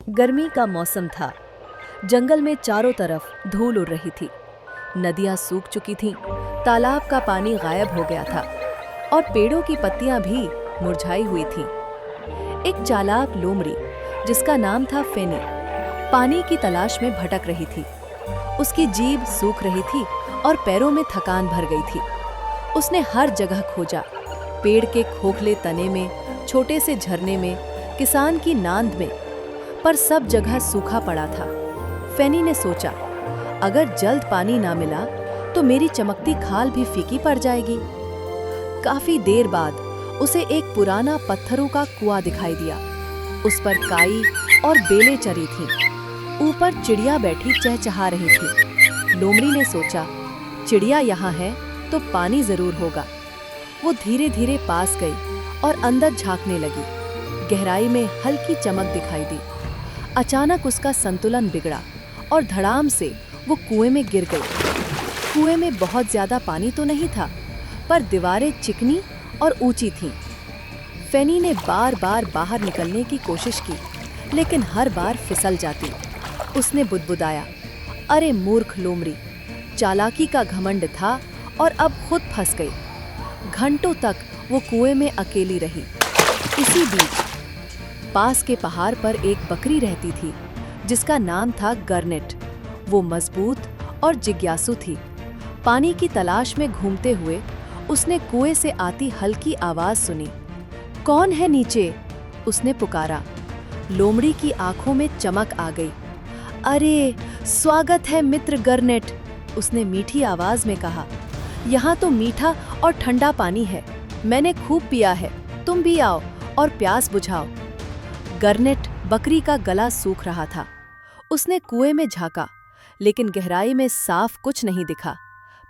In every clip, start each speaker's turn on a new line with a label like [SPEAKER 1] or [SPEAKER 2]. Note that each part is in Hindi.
[SPEAKER 1] गर्मी का मौसम था। जंगल में चारों तरफ धूल उड़ रही थी। नदियां सूख चुकी थीं, तालाब का पानी गायब हो गया था और पेड़ों की पत्तियां भी मुरझाई हुई थीं। एक चालाक लोमड़ी, जिसका नाम था फेनी, पानी की तलाश में भटक रही थी। उसकी जीभ सूख रही थी और पैरों में थकान भर गई थी। उसने हर जगह खोजा, पेड़ के खोखले तने में, छोटे से झरने में, किसान की नांद में, पर सब जगह सूखा पड़ा था। फेनी ने सोचा, अगर जल्द पानी ना मिला तो मेरी चमकती खाल भी फीकी पड़ जाएगी। काफी देर बाद उसे एक पुराना पत्थरों का कुआं दिखाई दिया। उस पर काई और बेलें चरी थीं। ऊपर चिड़िया बैठी चहचहा रही थी। लोमड़ी ने सोचा, चिड़िया यहाँ है तो पानी जरूर होगा। वो धीरे धीरे पास गई और अंदर झांकने लगी। गहराई में हल्की चमक दिखाई दी। अचानक उसका संतुलन बिगड़ा और धड़ाम से वो कुएं में गिर गई। कुएं में बहुत ज्यादा पानी तो नहीं था, पर दीवारें चिकनी और ऊंची थीं। फेनी ने बार बार बाहर निकलने की कोशिश की, लेकिन हर बार फिसल जाती। उसने बुदबुदाया, अरे मूर्ख लोमड़ी, चालाकी का घमंड था और अब खुद फंस गई। घंटों तक वो कुएं में अकेली रही। इसी बीच पास के पहाड़ पर एक बकरी रहती थी, जिसका नाम था गरनेट। वो मजबूत और जिज्ञासु थी। पानी की तलाश में घूमते हुए उसने कुएं से आती हल्की आवाज सुनी। कौन है नीचे? उसने पुकारा। लोमड़ी की आंखों में चमक आ गई। अरे, स्वागत है मित्र गरनेट, उसने मीठी आवाज में कहा। यहाँ तो मीठा और ठंडा पानी है। मैंने खूब पिया है। तुम भी आओ और प्यास बुझाओ। गरनेट बकरी का गला सूख रहा था। उसने कुएं में झांका, लेकिन गहराई में साफ कुछ नहीं दिखा।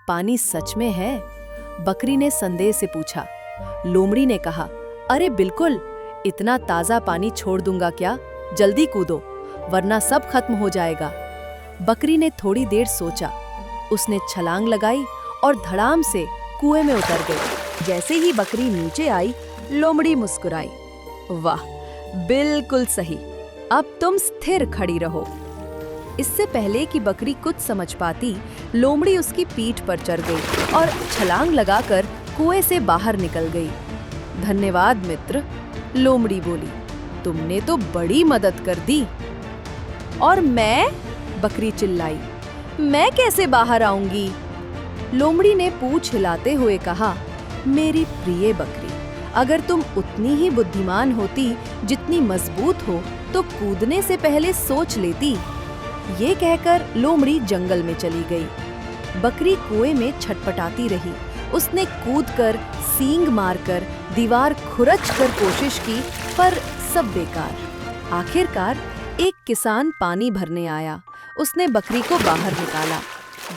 [SPEAKER 1] पानी सच में है? बकरी ने संदेह से पूछा। लोमड़ी ने कहा, अरे बिल्कुल, इतना ताजा पानी छोड़ दूंगा क्या? जल्दी कूदो, वरना सब खत्म हो जाएगा। बकरी ने थोड़ी देर सोचा। उसने छलांग लगाई और धड़ाम से कुएं में उतर गई। जैसे ही बकरी नीचे आई, लोमड़ी मुस्कुराई। वाह, बिल्कुल सही, अब तुम स्थिर खड़ी रहो। इससे पहले कि बकरी कुछ समझ पाती, लोमड़ी उसकी पीठ पर चढ़ गई और छलांग लगाकर कुएं से बाहर निकल गई। धन्यवाद मित्र, लोमड़ी बोली, तुमने तो बड़ी मदद कर दी। और मैं? बकरी चिल्लाई, मैं कैसे बाहर आऊंगी? लोमड़ी ने पूंछ हिलाते हुए कहा, मेरी प्रिय बकरी, अगर तुम उतनी ही बुद्धिमान होती जितनी मजबूत हो तो कूदने से पहले सोच लेती। ये कहकर लोमड़ी जंगल में चली गई। बकरी कुएं में छटपटाती रही। उसने कूदकर, सींग मारकर, दीवार खुरच कर कोशिश की, पर सब बेकार। आखिरकार एक किसान पानी भरने आया। उसने बकरी को बाहर निकाला।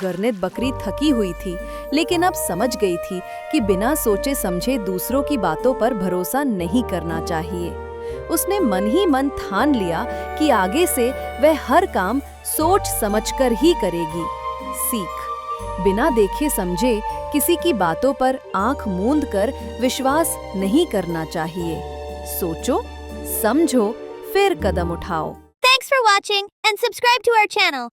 [SPEAKER 1] गरनेट बकरी थकी हुई थी, लेकिन अब समझ गई थी कि बिना सोचे समझे दूसरों की बातों पर भरोसा नहीं करना चाहिए। उसने मन ही मन ठान लिया कि आगे से वह हर काम सोच समझकर ही करेगी। सीख, बिना देखे समझे किसी की बातों पर आंख मूंद कर विश्वास नहीं करना चाहिए। सोचो, समझो, फिर कदम उठाओ।
[SPEAKER 2] Thanks for watching and subscribe to our channel.